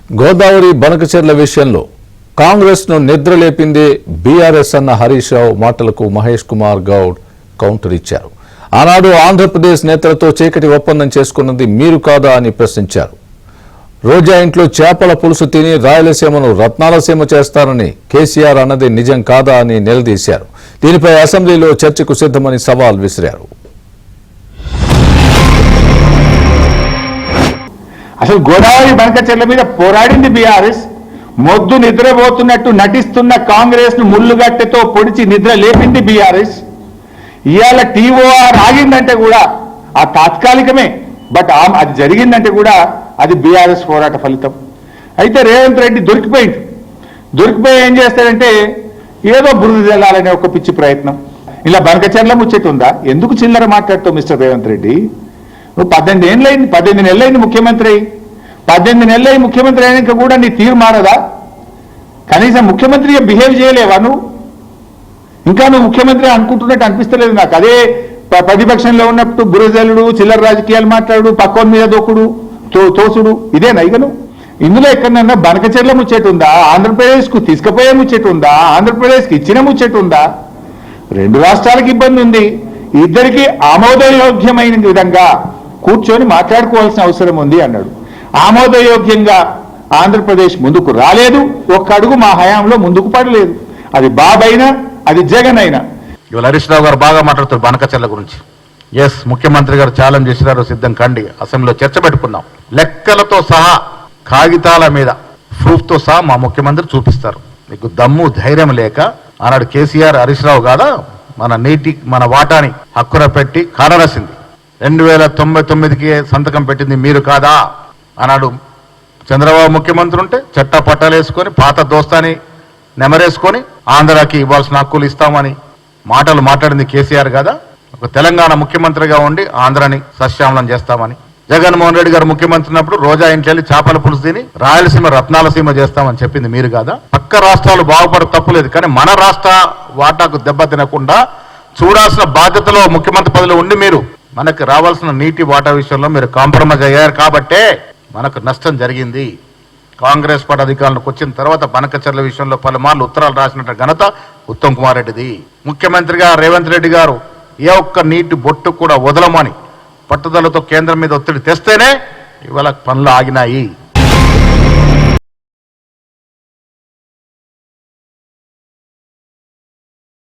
గోదావరి బనకచెర్ల విషయంలో కాంగ్రెస్ ను నిద్రలేపింది బీఆర్ఎస్ అన్న హరీష్ రావు మాటలకు మహేష్ కుమార్ గౌడ్ కౌంటర్ ఇచ్చారు. ఆనాడు ఆంధ్రప్రదేశ్ నేతలతో చీకటి ఒప్పందం చేసుకున్నది మీరు కాదా అని ప్రశ్నించారు. రోజా ఇంట్లో చేపల పులుసు తిని రాయలసీమను రత్నాలసీమ చేస్తారని కేసీఆర్ అన్నది నిజం కాదా అని నిలదీశారు. దీనిపై అసెంబ్లీలో చర్చకు సిద్ధమని సవాల్ విసిరారు. అసలు గోదావరి బనకచెర్ల మీద పోరాడింది బీఆర్ఎస్. మొద్దు నిద్రపోతున్నట్టు నటిస్తున్న కాంగ్రెస్ ను ముళ్ళుగట్టెతో పొడిచి నిద్ర లేపింది బీఆర్ఎస్. ఇవాళ టీఓఆర్ ఆగిందంటే కూడా ఆ తాత్కాలికమే, బట్ అది జరిగిందంటే కూడా అది బీఆర్ఎస్ పోరాట ఫలితం. అయితే రేవంత్ రెడ్డి దొరికిపోయి ఏం చేస్తాడంటే ఏదో బురద జల్లాలనే ఒక పిచ్చి ప్రయత్నం. ఇలా బనకచెర్ల ముచ్చటుందా? ఎందుకు చిల్లర మాట్లాడుతావు మిస్టర్ రేవంత్ రెడ్డి? నువ్వు 18 నెలలైంది ముఖ్యమంత్రి అయి. 18 నెలలై ముఖ్యమంత్రి అయినాక కూడా నీ తీరు మారదా? కనీసం ముఖ్యమంత్రిగా బిహేవ్ చేయలేవా నువ్వు? ఇంకా నువ్వు ముఖ్యమంత్రి అనుకుంటున్నట్టు అనిపిస్తలేదు నాకు. అదే ప్రతిపక్షంలో ఉన్నప్పుడు బురజల్లుడు, చిల్లర రాజకీయాలు మాట్లాడు, పక్కోని మీద దోకుడు, తోసుడు, ఇదేనా ఇగను? ఇందులో ఎక్కడన్నా బనకచెర్ల ముచ్చటుందా? ఆంధ్రప్రదేశ్కు తీసుకుపోయే ముచ్చటుందా? ఆంధ్రప్రదేశ్కి ఇచ్చిన ముచ్చటుందా? 2 రాష్ట్రాలకు ఇబ్బంది ఉంది. ఇద్దరికి ఆమోదయోగ్యమైన విధంగా కూర్చొని మాట్లాడుకోవాల్సిన అవసరం ఉంది అన్నాడు. ఆమోదయోగ్యంగా ఆంధ్రప్రదేశ్ ముందుకు రాలేదు, ఒక్క అడుగు మా హయాంలో ముందుకు పడలేదు. అది బాబైనా అది జగన్ అయినా. ఇవాళ హరీష్ రావు గారు బాగా మాట్లాడుతారు బనకచెర్ల గురించి. ఎస్, ముఖ్యమంత్రి గారు ఛాలెంజ్ చేసినారు, సిద్ధం కండి. అసెంబ్లీలో చర్చ పెట్టుకున్నాం. లెక్కలతో సహా, కాగితాల మీద ప్రూఫ్తో సహా మా ముఖ్యమంత్రి చూపిస్తారు. మీకు దమ్ము ధైర్యం లేక ఆనాడు కేసీఆర్ హరీష్ రావు కాదా మన వాటాని హక్కున పెట్టి కానరాసింది. 2099కి సంతకం పెట్టింది మీరు కాదా? ఆనాడు చంద్రబాబు ముఖ్యమంత్రి ఉంటే చట్ట పట్టాలు వేసుకొని పాత దోస్తాని నెమరేసుకొని ఆంధ్రాకి ఇవ్వాల్సిన హక్కులు ఇస్తామని మాటలు మాట్లాడింది కేసీఆర్ కదా? ఒక తెలంగాణ ముఖ్యమంత్రిగా ఉండి ఆంధ్రాని సస్యామలం చేస్తామని. జగన్మోహన్ రెడ్డి గారు ముఖ్యమంత్రి ఉన్నప్పుడు రోజా ఇంట్లో వెళ్ళి చేపల పులుసు తిని రాయలసీమ రత్నాలసీమ చేస్తామని చెప్పింది మీరు కాదా? పక్క రాష్ట్రాలు బాగుపడ తప్పులేదు, కానీ మన రాష్ట్ర వాటాకు దెబ్బ తినకుండా చూడాల్సిన బాధ్యతలో ముఖ్యమంత్రి పదవిలో ఉండి మీరు మనకు రావాల్సిన నీటి వాటా విషయంలో మీరు కాంప్రమైజ్ అయ్యారు కాబట్టే మనకు నష్టం జరిగింది. కాంగ్రెస్ పార్టీ అధికారులకు వచ్చిన తర్వాత బనకచెర్ల విషయంలో పలుమార్లు ఉత్తరాలు రాసినట్టు ఘనత ఉత్తమ్ కుమార్ రెడ్డిది. ముఖ్యమంత్రిగా రేవంత్ రెడ్డి గారు ఏ ఒక్క నీటి బొట్టు కూడా వదలమని పట్టుదలతో కేంద్రం మీద ఒత్తిడి తెస్తేనే ఇవాళ పనులు ఆగినాయి.